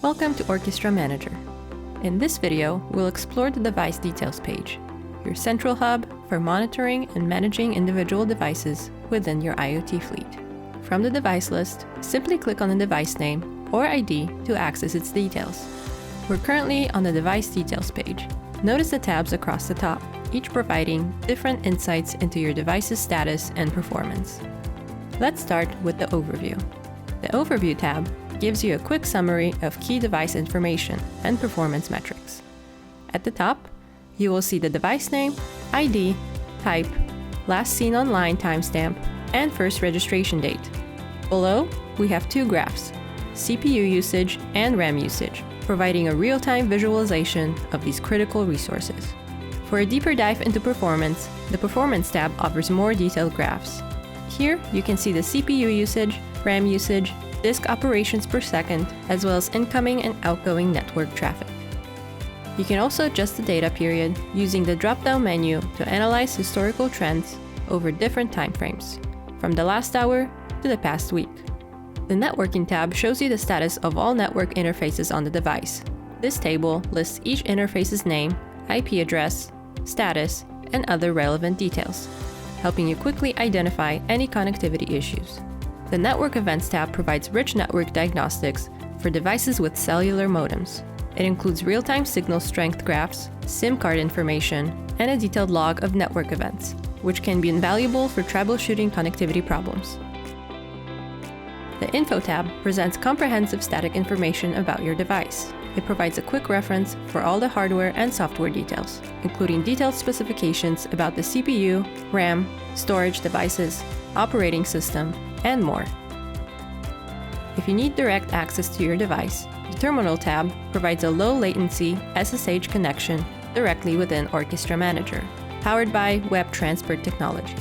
Welcome to Orchestra Manager. In this video, we'll explore the device details page, your central hub for monitoring and managing individual devices within your IoT fleet. From the device list, simply click on the device name or ID to access its details. We're currently on the device details page. Notice the tabs across the top, each providing different insights into your device's status and performance. Let's start with the overview. The Overview tab gives you a quick summary of key device information and performance metrics. At the top, you will see the device name, ID, type, last seen online timestamp, and first registration date. Below, we have two graphs, CPU usage and RAM usage, providing a real-time visualization of these critical resources. For a deeper dive into performance, the Performance tab offers more detailed graphs. Here, you can see the CPU usage, RAM usage, disk operations per second, as well as incoming and outgoing network traffic. You can also adjust the data period using the drop-down menu to analyze historical trends over different timeframes, from the last hour to the past week. The Networking tab shows you the status of all network interfaces on the device. This table lists each interface's name, IP address, status, and other relevant details, helping you quickly identify any connectivity issues. The Network Events tab provides rich network diagnostics for devices with cellular modems. It includes real-time signal strength graphs, SIM card information, and a detailed log of network events, which can be invaluable for troubleshooting connectivity problems. The Info tab presents comprehensive static information about your device. It provides a quick reference for all the hardware and software details, including detailed specifications about the CPU, RAM, storage devices, operating system, and more. If you need direct access to your device, the Terminal tab provides a low-latency SSH connection directly within Orchestra Manager, powered by Web Transport technology.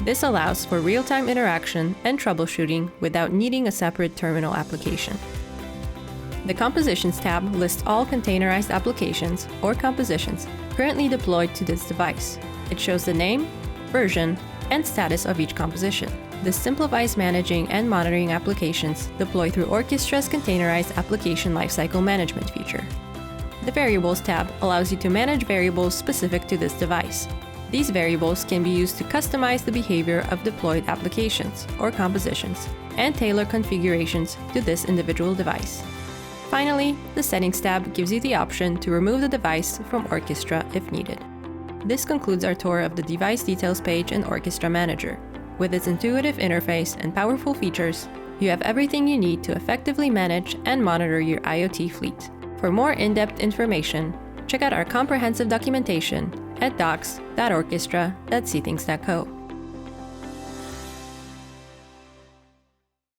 This allows for real-time interaction and troubleshooting without needing a separate terminal application. The Compositions tab lists all containerized applications or compositions currently deployed to this device. It shows the name, version, and status of each composition. This simplifies managing and monitoring applications deployed through Orchestra's Containerized Application Lifecycle Management feature. The Variables tab allows you to manage variables specific to this device. These variables can be used to customize the behavior of deployed applications or compositions and tailor configurations to this individual device. Finally, the Settings tab gives you the option to remove the device from Orchestra if needed. This concludes our tour of the Device Details page in Orchestra Manager. With its intuitive interface and powerful features, you have everything you need to effectively manage and monitor your IoT fleet. For more in-depth information, check out our comprehensive documentation at docs.orchestra.cthings.co.